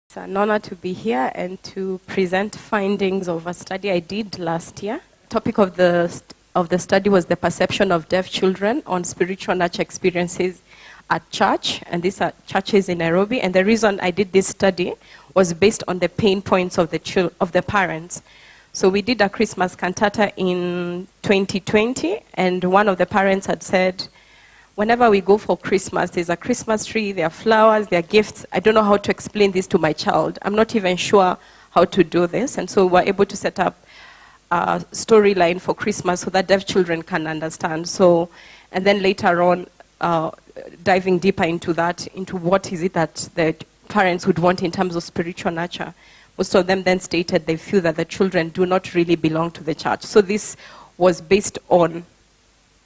It's an honor to be here and to present findings of a study I did last year. The topic of the study was the perception of deaf children on spiritual nurture experiences at church, and these are churches in Nairobi. And the reason I did this study was based on the pain points of the parents. So we did a Christmas cantata in 2020, and one of the parents had said, whenever we go for Christmas, there's a Christmas tree, there are flowers, there are gifts. I don't know how to explain this to my child. I'm not even sure how to do this. And so we're able to set up a storyline for Christmas so that deaf children can understand. So, and then later on, diving deeper into that, into what is it that the parents would want in terms of spiritual nurture. Most of them then stated they feel that the children do not really belong to the church. So this was based on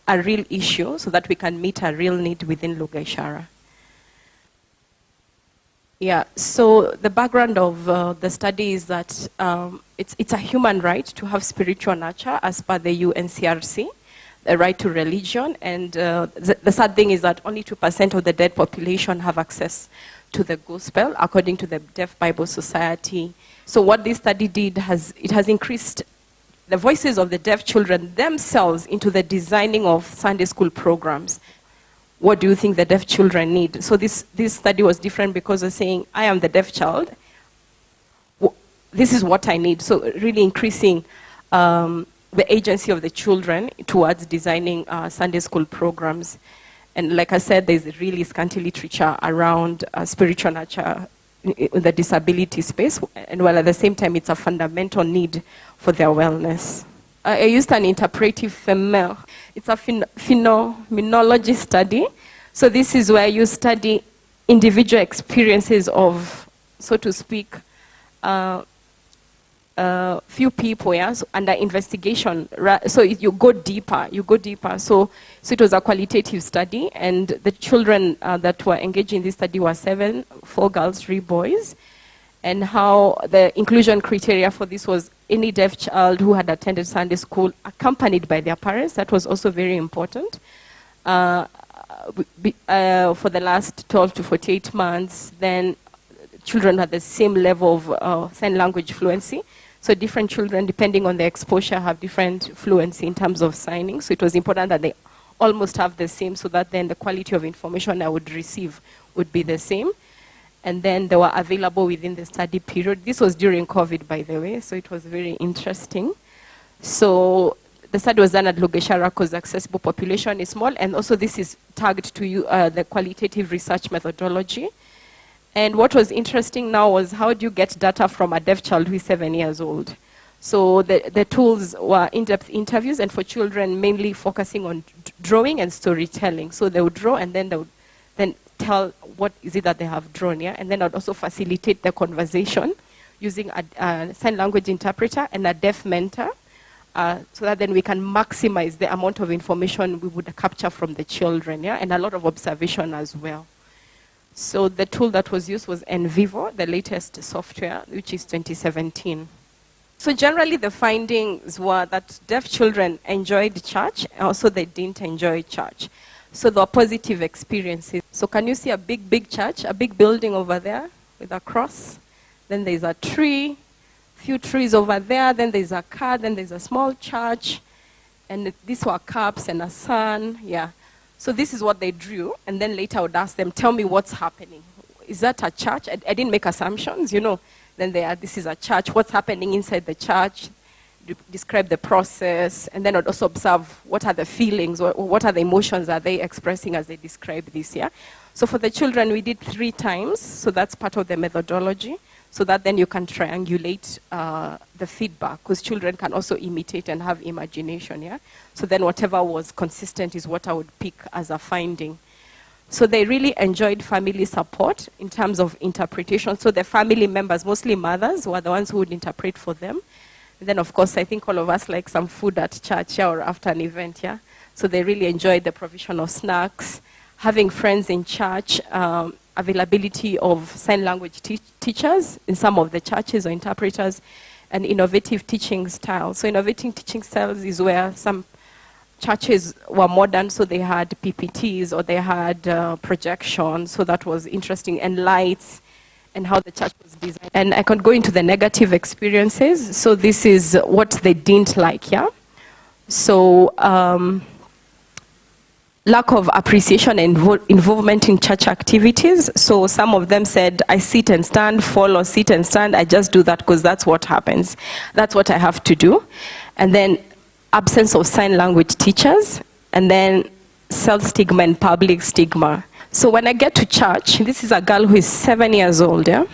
a real issue so that we can meet a real need within Lugha Ishara. Yeah, so the background of the study is that it's a human right to have spiritual nurture as per the UNCRC, the right to religion, and the sad thing is that only 2% of the deaf population have access to the gospel, according to the Deaf Bible Society. So what this study did it has increased the voices of the deaf children themselves into the designing of Sunday school programs. What do you think the deaf children need? So this study was different because of saying, I am the deaf child. This is what I need. So really increasing the agency of the children towards designing Sunday school programs. And like I said, there's really scanty literature around spiritual nurture in the disability space, and while at the same time it's a fundamental need for their wellness. I used an interpretive female. It's a phenomenology study. So this is where you study individual experiences of, so to speak, few people, yeah, so under investigation. So you go deeper. So it was a qualitative study, and the children that were engaged in this study were 7, 4 girls, 3 boys. And how the inclusion criteria for this was any deaf child who had attended Sunday school accompanied by their parents. That was also very important. For the last 12 to 48 months, then children had the same level of sign language fluency. So different children, depending on their exposure, have different fluency in terms of signing. So it was important that they almost have the same, so that then the quality of information I would receive would be the same. And then they were available within the study period. This was during COVID, by the way, so it was very interesting. So the study was done at Lugha Ishara because the accessible population is small, and also this is tagged to you, the qualitative research methodology. And what was interesting now was, how do you get data from a deaf child who is 7 years old? So the tools were in-depth interviews, and for children mainly focusing on drawing and storytelling. So they would draw, and then they would then tell what is it that they have drawn, yeah? And then I would also facilitate the conversation using a sign language interpreter and a deaf mentor, so that then we can maximize the amount of information we would capture from the children, yeah? And a lot of observation as well. So the tool that was used was NVivo, the latest software, which is 2017. So generally the findings were that deaf children enjoyed church, also they didn't enjoy church. So there were positive experiences. So can you see a big church, a big building over there with a cross? Then there's a tree, few trees over there, then there's a car, then there's a small church, and these were cups and a sun, yeah. So this is what they drew, and then later I would ask them, tell me what's happening. Is that a church? I didn't make assumptions, you know. Then this is a church, what's happening inside the church? Describe the process, and then I'd also observe what are the feelings, or what are the emotions are they expressing as they describe this, yeah? So for the children, we did 3 times, so that's part of the methodology, so that then you can triangulate the feedback, because children can also imitate and have imagination, yeah? So then whatever was consistent is what I would pick as a finding. So they really enjoyed family support in terms of interpretation. So the family members, mostly mothers, were the ones who would interpret for them. And then, of course, I think all of us like some food at church, yeah, or after an event, yeah? So they really enjoyed the provision of snacks, having friends in church, availability of sign language teachers in some of the churches or interpreters, and innovative teaching styles. So innovative teaching styles is where some churches were modern, so they had PPTs or they had projections, so that was interesting, and lights, and how the church was designed. And I can go into the negative experiences. So this is what they didn't like, yeah? So lack of appreciation and involvement in church activities. So some of them said, I sit and stand, fall or sit and stand. I just do that because that's what happens. That's what I have to do. And then absence of sign language teachers. And then self-stigma and public stigma. So when I get to church, this is a girl who is 7 years old, yeah?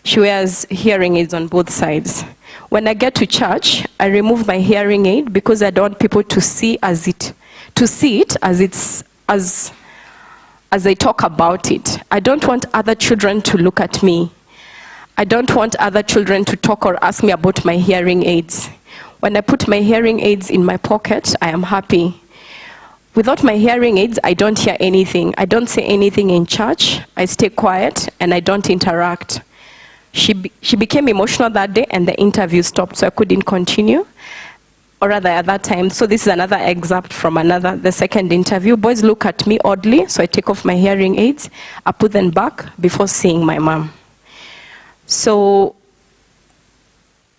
She wears hearing aids on both sides. When I get to church, I remove my hearing aid because I don't want people to see it as they talk about it. I don't want other children to look at me. I don't want other children to talk or ask me about my hearing aids. When I put my hearing aids in my pocket, I am happy. Without my hearing aids, I don't hear anything. I don't say anything in church. I stay quiet and I don't interact. She became emotional that day and the interview stopped, so I couldn't continue. Or rather at that time, so this is another excerpt from the second interview. Boys look at me oddly, so I take off my hearing aids. I put them back before seeing my mom. So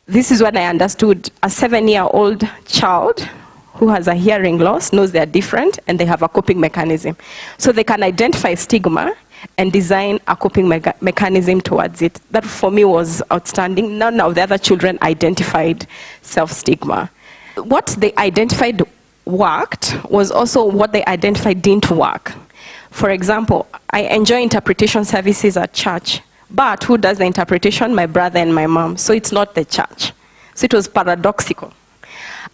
this is when I understood a 7-year-old child who has a hearing loss knows they're different and they have a coping mechanism. So they can identify stigma and design a coping mechanism towards it. That for me was outstanding. None of the other children identified self-stigma. What they identified worked was also what they identified didn't work. For example, I enjoy interpretation services at church, but who does the interpretation? My brother and my mom. So it's not the church. So it was paradoxical.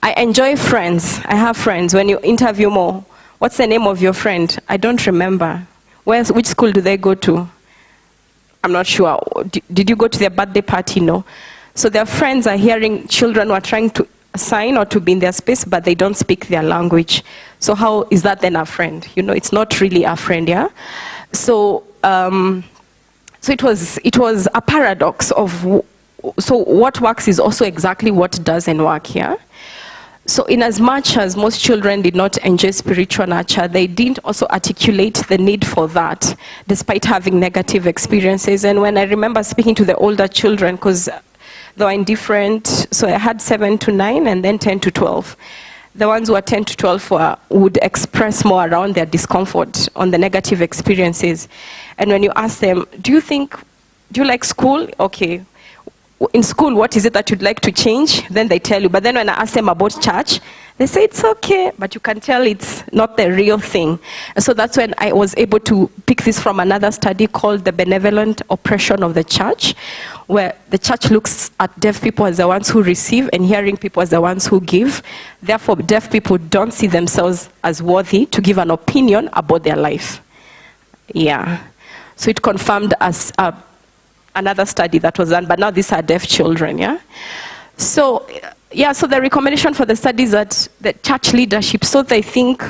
I enjoy friends. I have friends. When you interview Muuo, what's the name of your friend? I don't remember. Which school do they go to? I'm not sure. Did you go to their birthday party? No. So their friends are hearing children who are trying to sign or to be in their space, but they don't speak their language. So how is that then a friend? You know, it's not really a friend, yeah? So, so it was a paradox of, so what works is also exactly what doesn't work here. So in as much as most children did not enjoy spiritual nurture, they didn't also articulate the need for that, despite having negative experiences. And when I remember speaking to the older children, because they were indifferent, so I had 7 to 9 and then 10 to 12. The ones who were 10 to 12 would express more around their discomfort on the negative experiences. And when you ask them, do you like school? Okay. In school, what is it that you'd like to change? Then they tell you. But then when I ask them about church, they say it's okay, but you can tell it's not the real thing. And so that's when I was able to pick this from another study called The Benevolent Oppression of the Church, where the church looks at deaf people as the ones who receive and hearing people as the ones who give. Therefore, deaf people don't see themselves as worthy to give an opinion about their life. Yeah. So it confirmed as another study that was done, but now these are deaf children, yeah? So, yeah, so the recommendation for the study is that the church leadership, so they think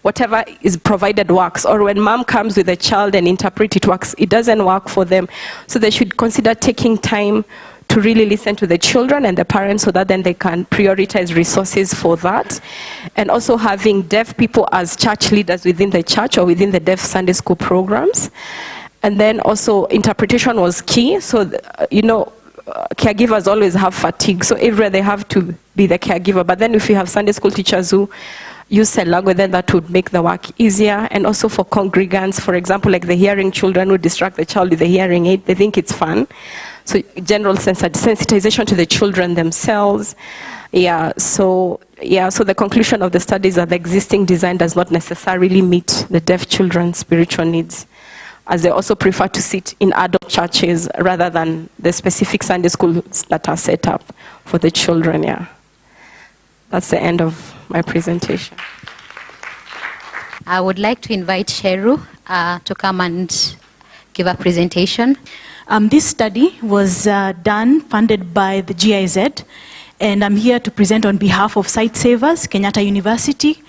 whatever is provided works, or when mom comes with a child and interpret it works, it doesn't work for them. So they should consider taking time to really listen to the children and the parents so that then they can prioritize resources for that. And also having deaf people as church leaders within the church or within the deaf Sunday school programs. And then also interpretation was key. So, caregivers always have fatigue. So everywhere they have to be the caregiver. But then if you have Sunday school teachers who use sign language, then that would make the work easier. And also for congregants, for example, like the hearing children who distract the child with the hearing aid, they think it's fun. So general sensitization to the children themselves. So the conclusion of the study is that the existing design does not necessarily meet the deaf children's spiritual needs, as they also prefer to sit in adult churches rather than the specific Sunday schools that are set up for the children, yeah. That's the end of my presentation. I would like to invite Sheru to come and give a presentation. This study was funded by the GIZ, and I'm here to present on behalf of Sight Savers, Kenyatta University,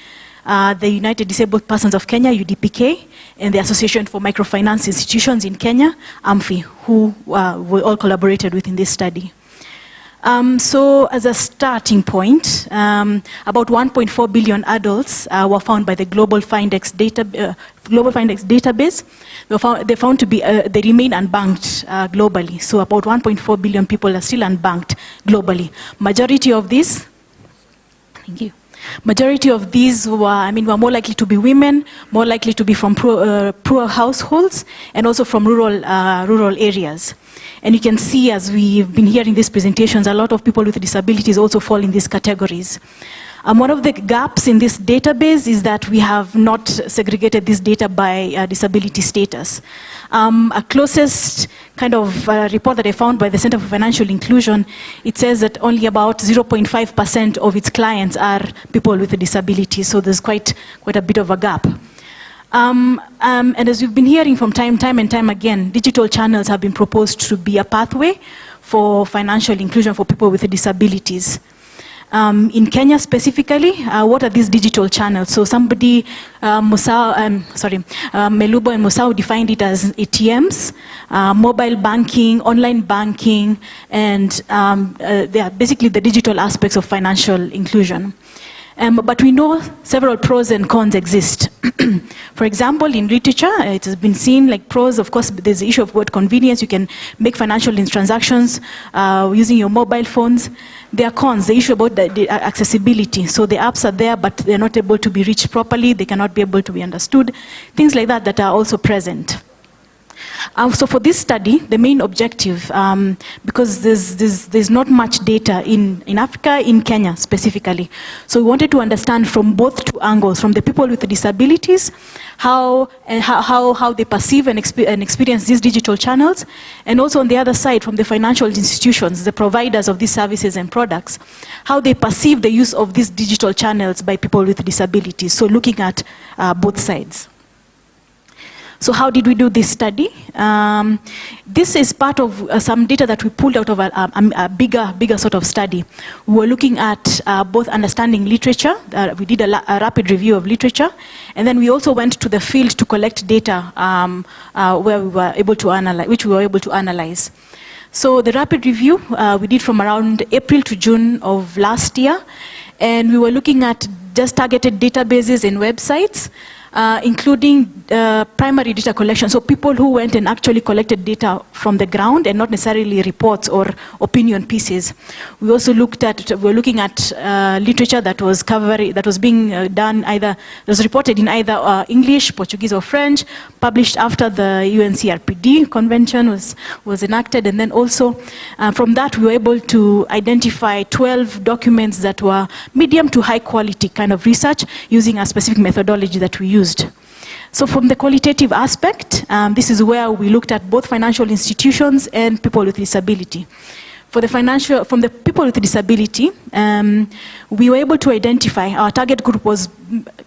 the United Disabled Persons of Kenya, UDPK, and the Association for Microfinance Institutions in Kenya, AMFI, who we all collaborated with in this study. So as a starting point, about 1.4 billion adults were found by the Global Findex database. They found to be, they remain unbanked globally. So about 1.4 billion people are still unbanked globally. Majority of these, thank you. Majority of these were more likely to be women, more likely to be from poor households, and also from rural areas. And you can see, as we've been hearing these presentations, a lot of people with disabilities also fall in these categories. One of the gaps in this database is that we have not segregated this data by disability status. A closest kind of report that I found by the Center for Financial Inclusion, it says that only about 0.5% of its clients are people with a disability, so there's quite a bit of a gap. And as we've been hearing from time and time again, digital channels have been proposed to be a pathway for financial inclusion for people with disabilities. In Kenya specifically, what are these digital channels? So somebody, Melubo and Musau defined it as ATMs, mobile banking, online banking, and they are basically the digital aspects of financial inclusion. But we know several pros and cons exist. For example, in literature, it has been seen like pros, of course, there's the issue of word convenience. You can make financial transactions using your mobile phones. There are cons, the issue about the accessibility. So the apps are there, but they're not able to be reached properly. They cannot be able to be understood. Things like that are also present. So for this study, the main objective, because there's not much data in Africa, in Kenya specifically. So we wanted to understand from both two angles, from the people with disabilities, how they perceive and experience these digital channels, and also on the other side, from the financial institutions, the providers of these services and products, how they perceive the use of these digital channels by people with disabilities. So looking at both sides. So how did we do this study? This is part of some data that we pulled out of a bigger sort of study. We were looking at both understanding literature. We did a rapid review of literature. And then we also went to the field to collect data where we were able to analyze, which we were able to analyze. So the rapid review we did from around April to June of last year. And we were looking at just targeted databases and websites, including primary data collection, so people who went and actually collected data from the ground and not necessarily reports or opinion pieces. We also were looking at literature that was being done that was reported in either English, Portuguese, or French, published after the UNCRPD convention was enacted, and then also from that we were able to identify 12 documents that were medium to high quality kind of research using a specific methodology that we used. So from the qualitative aspect, this is where we looked at both financial institutions and people with disability. From the people with disability, we were able to identify, our target group was,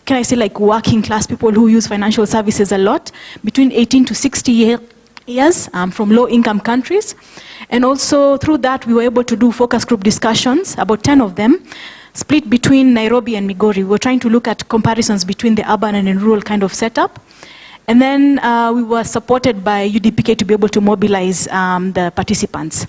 can I say, like working class people who use financial services a lot, between 18 to 60 years, from low income countries. And also through that, we were able to do focus group discussions, about 10 of them, split between Nairobi and Migori. We were trying to look at comparisons between the urban and rural kind of setup. And then we were supported by UDPK to be able to mobilize the participants.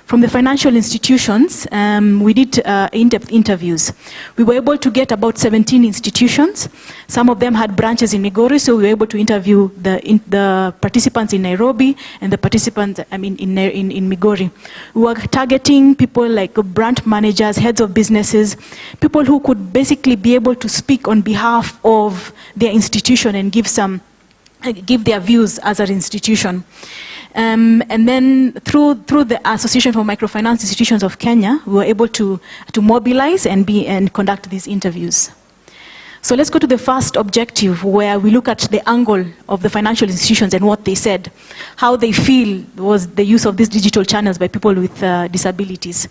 From the financial institutions, we did in-depth interviews. We were able to get about 17 institutions. Some of them had branches in Migori, so we were able to interview the participants in Nairobi and the participants, in Migori. We were targeting people like branch managers, heads of businesses, people who could basically be able to speak on behalf of their institution and give their views as an institution. And then through the Association for Microfinance Institutions of Kenya, we were able to mobilize and conduct these interviews. So let's go to the first objective, where we look at the angle of the financial institutions and what they said, how they feel was the use of these digital channels by people with disabilities.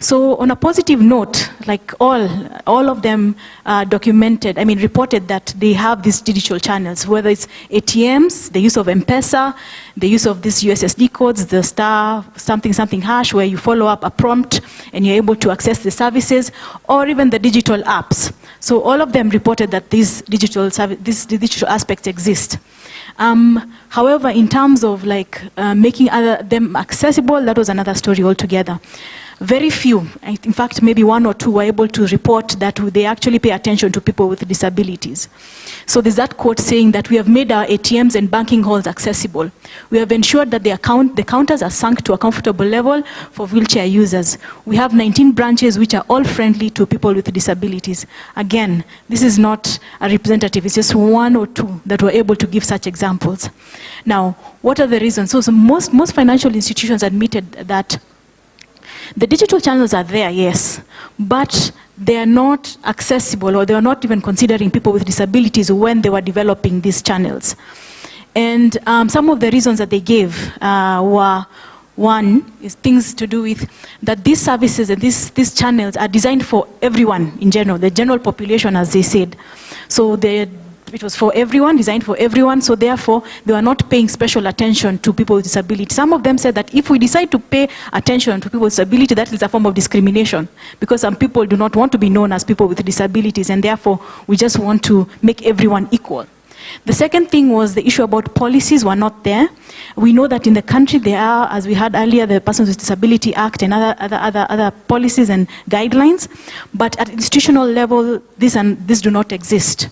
So on a positive note, like all of them reported that they have these digital channels, whether it's ATMs, the use of M-Pesa, the use of these USSD codes, the star something hash, where you follow up a prompt and you're able to access the services, or even the digital apps. So all of them reported that these digital aspects exist. However, in terms of making them accessible, that was another story altogether. very few, in fact maybe one or two, were able to report that they actually pay attention to people with disabilities. So there's that quote saying that we have made our ATMs and banking halls accessible. We have ensured that the counters are sunk to a comfortable level for wheelchair users. We have 19 branches which are all friendly to people with disabilities. Again, this is not a representative, it's just one or two that were able to give such examples. Now, what are the reasons? So most financial institutions admitted that the digital channels are there, yes, but they are not accessible, or they are not even considering people with disabilities when they were developing these channels. And some of the reasons that they gave were, one is things to do with that these services and these channels are designed for everyone in general, the general population, as they said. So it was for everyone, designed for everyone, so therefore they were not paying special attention to people with disability. Some of them said that if we decide to pay attention to people with disability, that is a form of discrimination, because some people do not want to be known as people with disabilities, and therefore we just want to make everyone equal. The second thing was the issue about policies were not there. We know that in the country there are, as we had earlier, the Persons with Disability Act and other policies and guidelines, but at institutional level, these do not exist.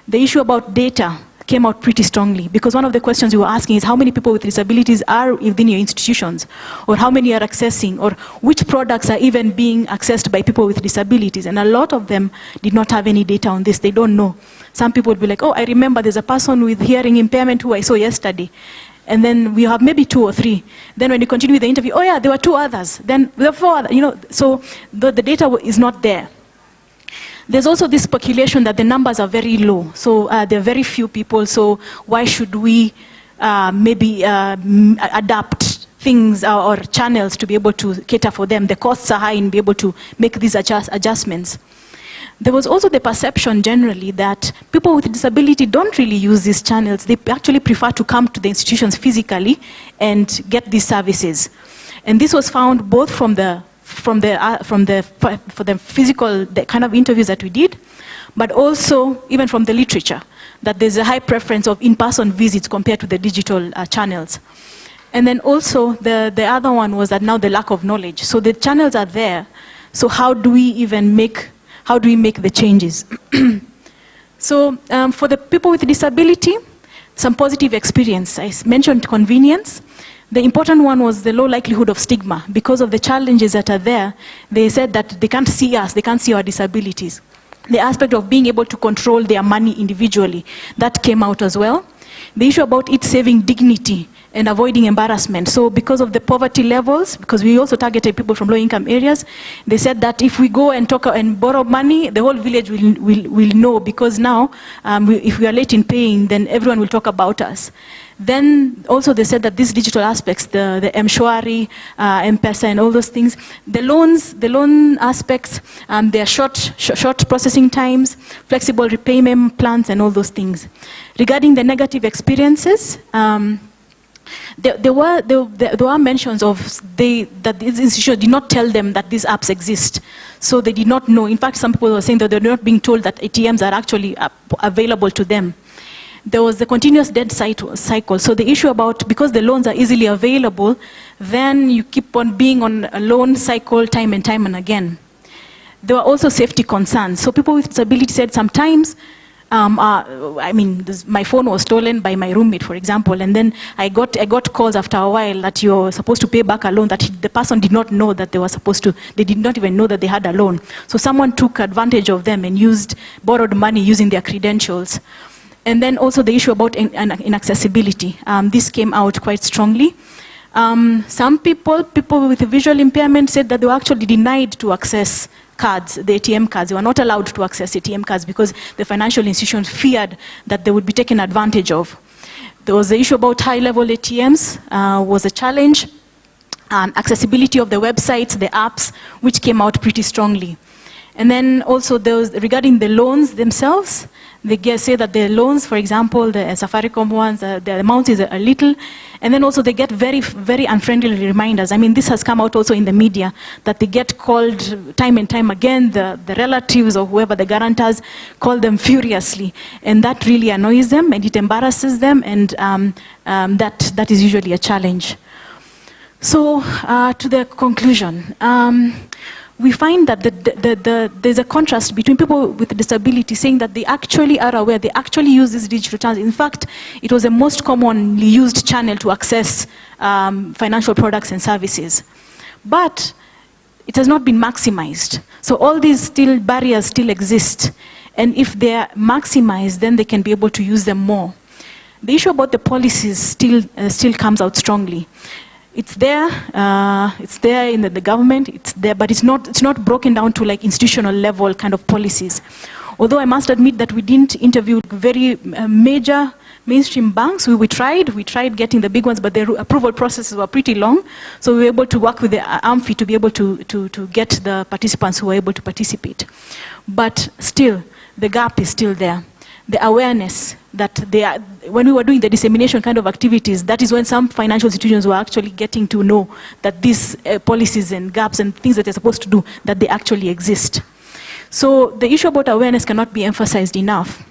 The issue about data came out pretty strongly, because one of the questions you were asking is how many people with disabilities are within your institutions, or how many are accessing, or which products are even being accessed by people with disabilities. And a lot of them did not have any data on this. They don't know. Some people would be like, oh, I remember there's a person with hearing impairment who I saw yesterday. And then we have maybe 2 or 3. Then when you continue with the interview, oh yeah, there were 2 others. Then there were 4 others, so the data is not there. There's also this speculation that the numbers are very low. So there are very few people, so why should we maybe adapt things or channels to be able to cater for them? The costs are high and be able to make these adjustments. There was also the perception generally that people with disability don't really use these channels. They actually prefer to come to the institutions physically and get these services. And this was found both from the physical, the kind of interviews that we did, but also even from the literature, that there's a high preference of in-person visits compared to the digital channels. And then also the other one was that now the lack of knowledge. So the channels are there, so how do we make the changes? So for the people with disability, some positive experience. I mentioned convenience. The important one was the low likelihood of stigma. Because of the challenges that are there, they said that they can't see us, they can't see our disabilities. The aspect of being able to control their money individually, that came out as well. The issue about it saving dignity and avoiding embarrassment. So because of the poverty levels, because we also targeted people from low income areas, they said that if we go and talk and borrow money, the whole village will know, because now if we are late in paying, then everyone will talk about us. Then also they said that these digital aspects, the M-Shwari, M-Pesa and all those things, the loan aspects, their short processing times, flexible repayment plans and all those things. Regarding the negative experiences, there were mentions of that this institution did not tell them that these apps exist. So they did not know. In fact, some people were saying that they're not being told that ATMs are actually available to them. There was the continuous debt cycle. So the issue about, because the loans are easily available, then you keep on being on a loan cycle time and again. There were also safety concerns. So people with disability said sometimes, my phone was stolen by my roommate, for example, and then I got calls after a while that you're supposed to pay back a loan that the person did not know that they did not even know that they had a loan. So someone took advantage of them and borrowed money using their credentials. And then also the issue about inaccessibility. This came out quite strongly. Some people with a visual impairment said that they were actually denied to access cards, the ATM cards. They were not allowed to access ATM cards because the financial institutions feared that they would be taken advantage of. There was the issue about high-level ATMs was a challenge. Accessibility of the websites, the apps, which came out pretty strongly. And then also regarding the loans themselves, they say that the loans, for example, the Safaricom ones, the amount is a little, and then also they get very, very unfriendly reminders. I mean, this has come out also in the media, that they get called time and time again, the relatives or whoever, the guarantors, call them furiously. And that really annoys them, and it embarrasses them, and that is usually a challenge. So, to the conclusion, we find that there's a contrast between people with disability saying that they actually are aware, they actually use these digital channels. In fact, it was the most commonly used channel to access financial products and services. But it has not been maximized. So all these barriers still exist. And if they are maximized, then they can be able to use them more. The issue about the policies still comes out strongly. It's there in the government, it's there, but it's not broken down to like institutional level kind of policies. Although I must admit that we didn't interview very major mainstream banks. We tried getting the big ones, but their approval processes were pretty long. So we were able to work with the AMFI to be able to get the participants who were able to participate. But still, the gap is still there. The awareness that when we were doing the dissemination kind of activities, that is when some financial institutions were actually getting to know that these policies and gaps and things that they're supposed to do, that they actually exist. So the issue about awareness cannot be emphasized enough.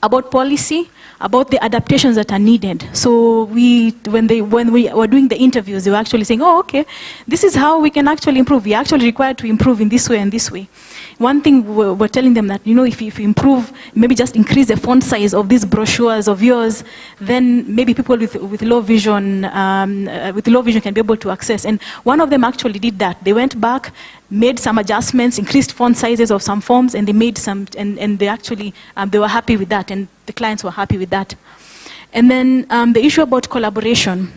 About policy, about the adaptations that are needed. So when we were doing the interviews, they were actually saying, oh, okay, this is how we can actually improve. We are actually required to improve in this way and this way. One thing we're telling them that, if you improve, maybe just increase the font size of these brochures of yours, then maybe people with low vision can be able to access. And one of them actually did that. They went back, made some adjustments, increased font sizes of some forms, and they made some, and they actually, they were happy with that, and the clients were happy with that. And then the issue about collaboration.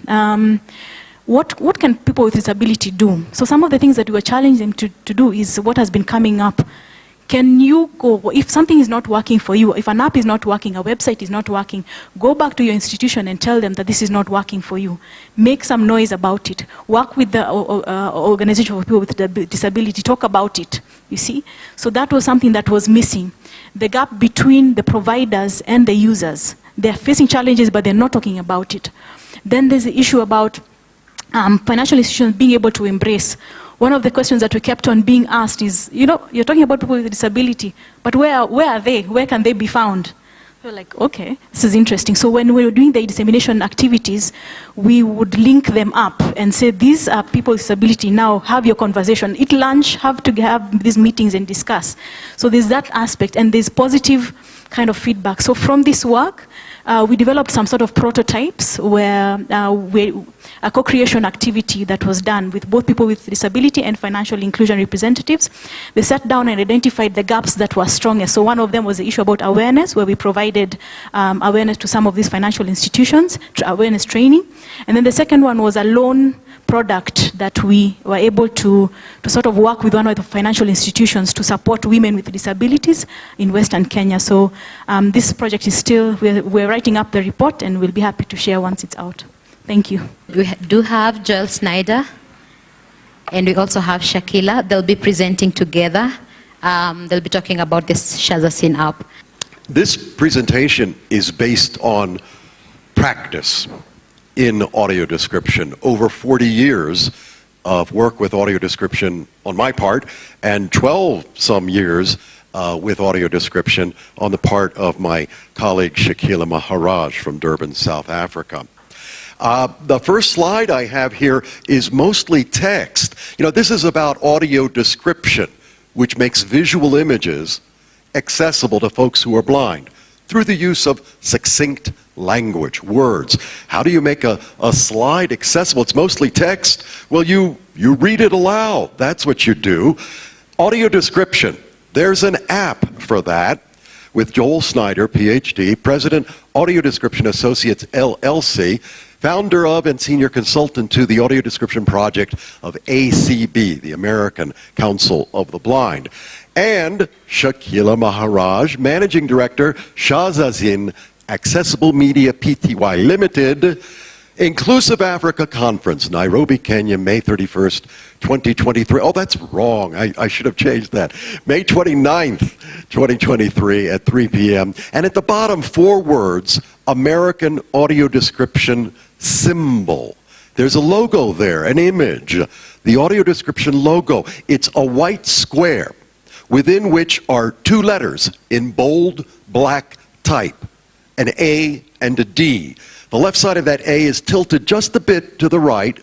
What can people with disability do? So some of the things that we were challenging them to do is what has been coming up. Can you go, if something is not working for you, if an app is not working, a website is not working, go back to your institution and tell them that this is not working for you. Make some noise about it. Work with the organization for people with disability. Talk about it, you see? So that was something that was missing. The gap between the providers and the users. They're facing challenges, but they're not talking about it. Then there's the issue about financial institutions being able to embrace. One of the questions that we kept on being asked is, you're talking about people with disability, but where are they? Where can they be found? We're like, okay, this is interesting. So when we were doing the dissemination activities, we would link them up and say, these are people with disability, now have your conversation. Eat lunch, have to have these meetings and discuss. So there's that aspect, and there's positive kind of feedback. So from this work, we developed some sort of prototypes where a co-creation activity that was done with both people with disability and financial inclusion representatives. They sat down and identified the gaps that were strongest. So one of them was the issue about awareness, where we provided awareness to some of these financial institutions, awareness training. And then the second one was a loan product that we were able to sort of work with one of the financial institutions to support women with disabilities in Western Kenya. So this project is still, we're writing up the report, and we'll be happy to share once it's out. Thank you. We do have Joel Snyder, and we also have Shakila. They'll be presenting together. They'll be talking about this Shazasine app. This presentation is based on practice in audio description. Over 40 years of work with audio description on my part, and 12 some years with audio description on the part of my colleague Shakila Maharaj from Durban, South Africa. The first slide I have here is mostly text. This is about audio description, which makes visual images accessible to folks who are blind through the use of succinct language, words. How do you make a slide accessible? It's mostly text. Well, you read it aloud. That's what you do. Audio description. There's an app for that with Joel Snyder, PhD, President, Audio Description Associates, LLC, founder of and senior consultant to the Audio Description Project of ACB, the American Council of the Blind. And Shakila Maharaj, Managing Director, Shazasine Accessible Media Pty Limited, Inclusive Africa Conference, Nairobi, Kenya, May 31st, 2023. Oh, that's wrong. I should have changed that. May 29th, 2023 at 3 p.m. And at the bottom, 4 words, American Audio Description Symbol. There's a logo there, an image, the audio description logo. It's a white square within which are 2 letters in bold black type, an A and a D. The left side of that A is tilted just a bit to the right,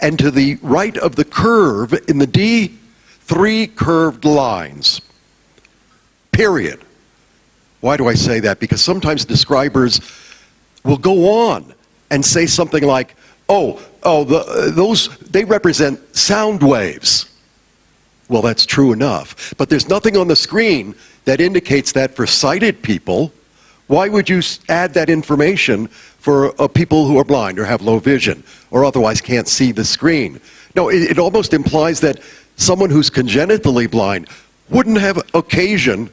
And to the right of the curve in the D, 3 curved lines. Period. Why do I say that? Because sometimes describers will go on and say something like, they represent sound waves. Well, that's true enough. But there's nothing on the screen that indicates that for sighted people. Why would you add that information for people who are blind or have low vision or otherwise can't see the screen? No, it almost implies that someone who's congenitally blind wouldn't have occasion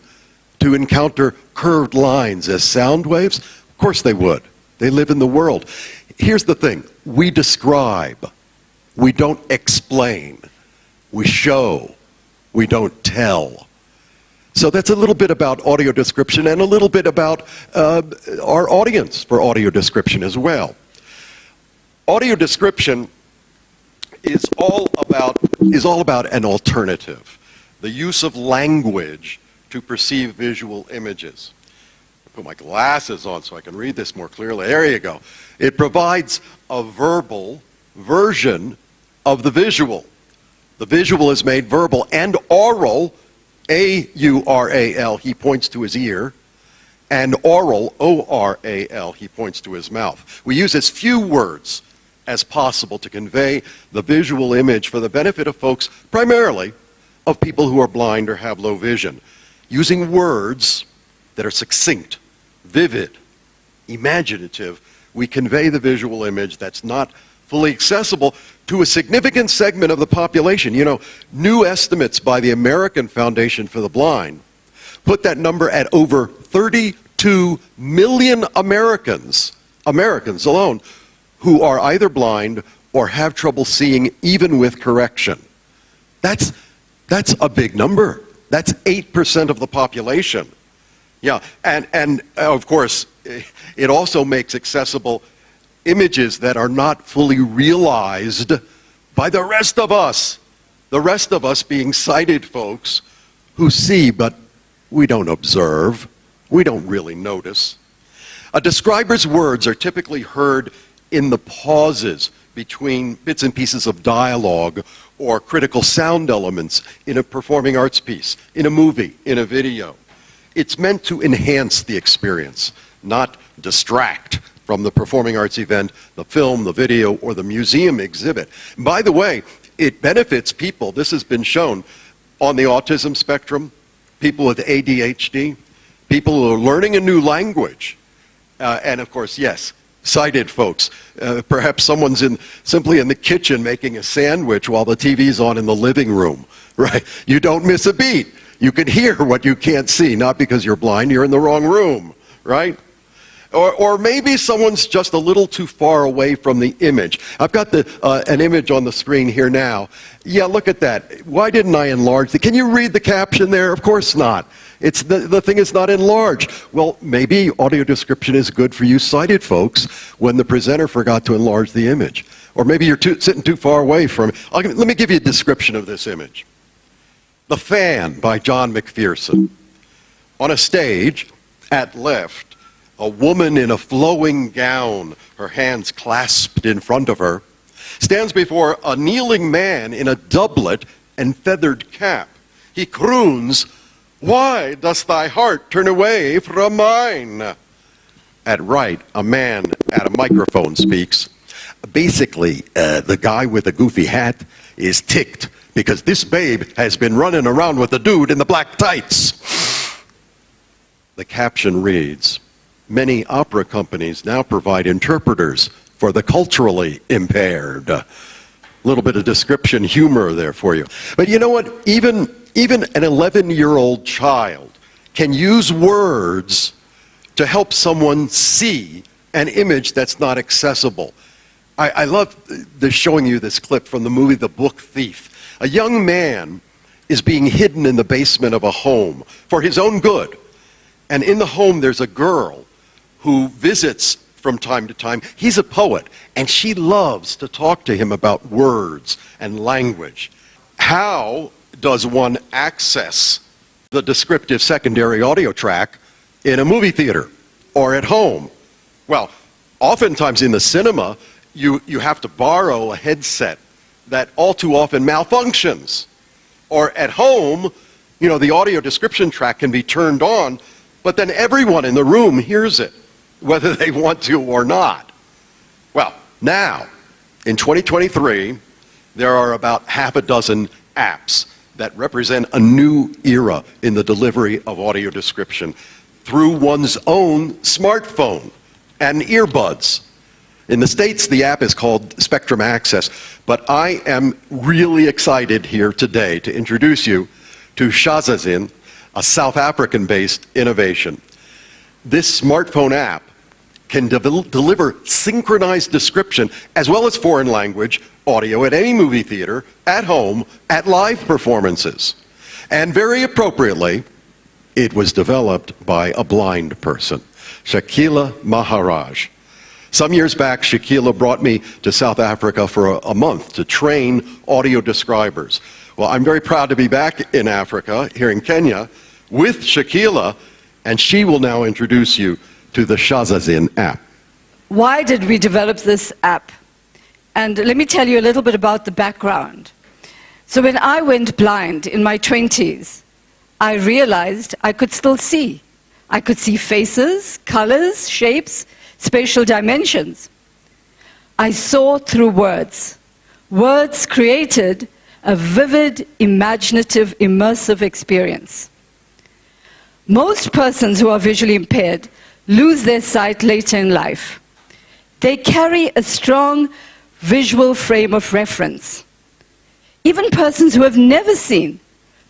to encounter curved lines as sound waves. Of course they would. They live in the world. Here's the thing. We describe. We don't explain. We show. We don't tell. So that's a little bit about audio description and a little bit about our audience for audio description as well. Audio description is all about an alternative, the use of language to perceive visual images. I'll put my glasses on so I can read this more clearly. There you go. It provides a verbal version of the visual. The visual is made verbal and oral, A-U-R-A-L, he points to his ear, and oral, O-R-A-L, he points to his mouth. We use as few words as possible to convey the visual image for the benefit of folks, primarily of people who are blind or have low vision. Using words that are succinct, vivid, imaginative, we convey the visual image that's not fully accessible to a significant segment of the population. You know, new estimates by the American Foundation for the Blind put that number at over 32 million Americans alone, who are either blind or have trouble seeing even with correction. That's a big number. That's 8% of the population. Yeah, and of course, it also makes accessible images that are not fully realized by the rest of us being sighted folks who see, but we don't observe, we don't really notice. A describer's words are typically heard in the pauses between bits and pieces of dialogue or critical sound elements in a performing arts piece, in a movie, in a video. It's meant to enhance the experience, not distract from the performing arts event, the film, the video, or the museum exhibit. By the way, it benefits people, this has been shown, on the autism spectrum, people with ADHD, people who are learning a new language, and of course, yes, sighted folks. Perhaps someone's simply in the kitchen making a sandwich while the TV's on in the living room, right? You don't miss a beat. You can hear what you can't see, not because you're blind, you're in the wrong room, right? Or maybe someone's just a little too far away from the image. I've got an image on the screen here now. Yeah, look at that. Why didn't I enlarge it? Can you read the caption there? Of course not. It's the thing is not enlarged. Well, maybe audio description is good for you sighted folks when the presenter forgot to enlarge the image. Or maybe you're sitting too far away from it. Let me give you a description of this image. The Fan by John McPherson. On a stage, at left, a woman in a flowing gown, her hands clasped in front of her, stands before a kneeling man in a doublet and feathered cap. He croons, "Why dost thy heart turn away from mine?" At right, a man at a microphone speaks. Basically, the guy with the goofy hat is ticked because this babe has been running around with the dude in the black tights. The caption reads, "Many opera companies now provide interpreters for the culturally impaired." A little bit of description humor there for you. But you know what? Even an 11-year-old child can use words to help someone see an image that's not accessible. I love showing you this clip from the movie The Book Thief. A young man is being hidden in the basement of a home for his own good. And in the home there's a girl who visits from time to time. He's a poet, and she loves to talk to him about words and language. How does one access the descriptive secondary audio track in a movie theater or at home? Well, oftentimes in the cinema, you have to borrow a headset that all too often malfunctions. Or at home, you know, the audio description track can be turned on, but then everyone in the room hears it, whether they want to or not. Well, now, in 2023, there are about half a dozen apps that represent a new era in the delivery of audio description through one's own smartphone and earbuds. In the States, the app is called Spectrum Access, but I am really excited here today to introduce you to Shazazin, a South African-based innovation. This smartphone app can deliver synchronized description as well as foreign language audio at any movie theater, at home, at live performances. And very appropriately, it was developed by a blind person, Shakila Maharaj. Some years back, Shakila brought me to South Africa for a month to train audio describers. Well, I'm very proud to be back in Africa, here in Kenya, with Shakila, and she will now introduce you to the Shazazin app. Why did we develop this app? And let me tell you a little bit about the background. So when I went blind in my 20s, I realized I could still see. I could see faces, colors, shapes, spatial dimensions. I saw through words. Words created a vivid, imaginative, immersive experience. Most persons who are visually impaired lose their sight later in life. They carry a strong visual frame of reference. Even persons who have never seen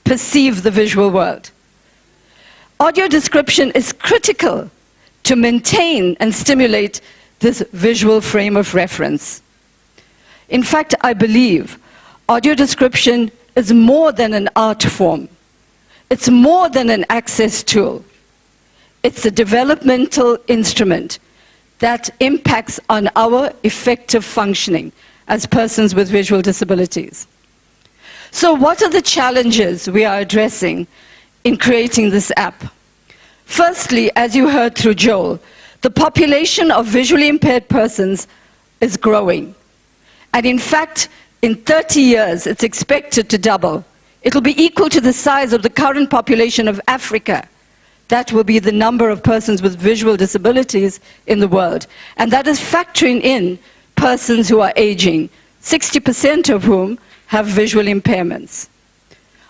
perceive the visual world. Audio description is critical to maintain and stimulate this visual frame of reference. In fact, I believe audio description is more than an art form. It's more than an access tool. It's a developmental instrument that impacts on our effective functioning as persons with visual disabilities. So what are the challenges we are addressing in creating this app? Firstly, as you heard through Joel, the population of visually impaired persons is growing. And in fact, in 30 years, it's expected to double. It'll be equal to the size of the current population of Africa. That will be the number of persons with visual disabilities in the world. And that is factoring in persons who are aging, 60% of whom have visual impairments.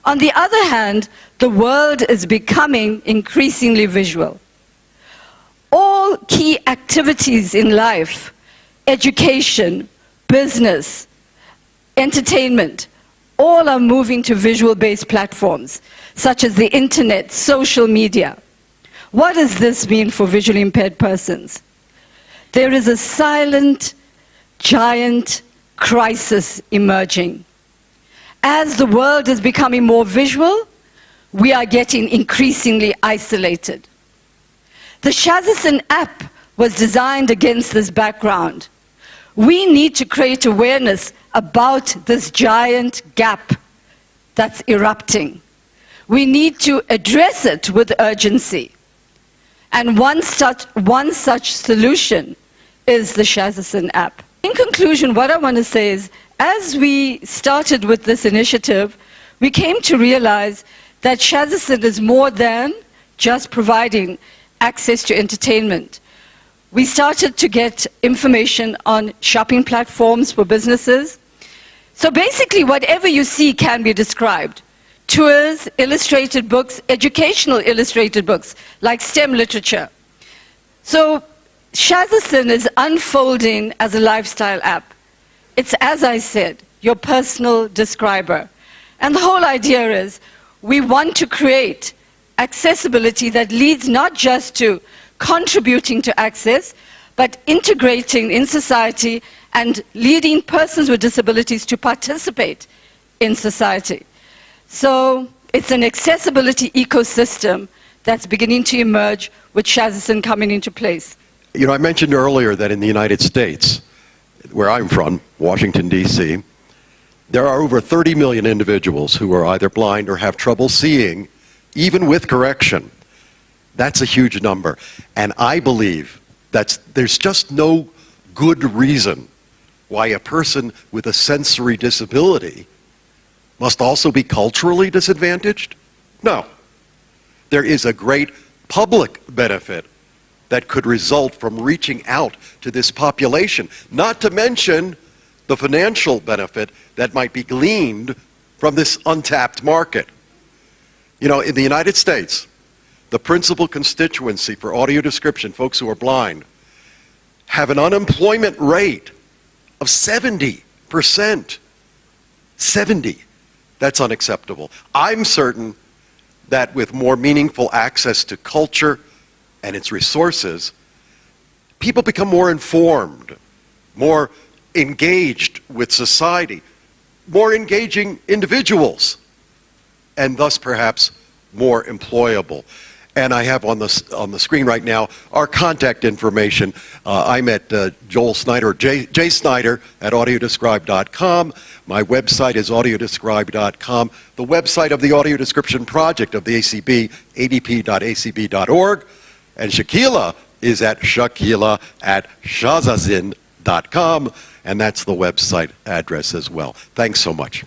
On the other hand, the world is becoming increasingly visual. All key activities in life, education, business, entertainment, all are moving to visual-based platforms, such as the internet, social media. What does this mean for visually impaired persons? There is a silent, giant crisis emerging. As the world is becoming more visual, we are getting increasingly isolated. The Shazazin app was designed against this background. We need to create awareness about this giant gap that's erupting. We need to address it with urgency. And one such solution is the Shazazin app. In conclusion, what I want to say is, as we started with this initiative, we came to realize that Shazazin is more than just providing access to entertainment. We started to get information on shopping platforms for businesses. So basically, whatever you see can be described. Tours, illustrated books, educational illustrated books, like STEM literature. So Shazazin is unfolding as a lifestyle app. It's, as I said, your personal describer. And the whole idea is we want to create accessibility that leads not just to contributing to access, but integrating in society and leading persons with disabilities to participate in society. So it's an accessibility ecosystem that's beginning to emerge with Shazazin coming into place. You know, I mentioned earlier that in the United States, where I'm from, Washington, D.C., there are over 30 million individuals who are either blind or have trouble seeing, even with correction. That's a huge number. And I believe that there's just no good reason why a person with a sensory disability must also be culturally disadvantaged? No. There is a great public benefit that could result from reaching out to this population, not to mention the financial benefit that might be gleaned from this untapped market. You know, in the United States, the principal constituency for audio description, folks who are blind, have an unemployment rate of 70%. 70. That's unacceptable. I'm certain that with more meaningful access to culture and its resources, people become more informed, more engaged with society, more engaging individuals, and thus perhaps more employable. And I have on the screen right now our contact information. I'm at Joel Snyder, J Snyder at audiodescribe.com. My website is audiodescribe.com. The website of the Audio Description Project of the ACB, adp.acb.org. And Shakila is at shakila@shazazin.com. And that's the website address as well. Thanks so much.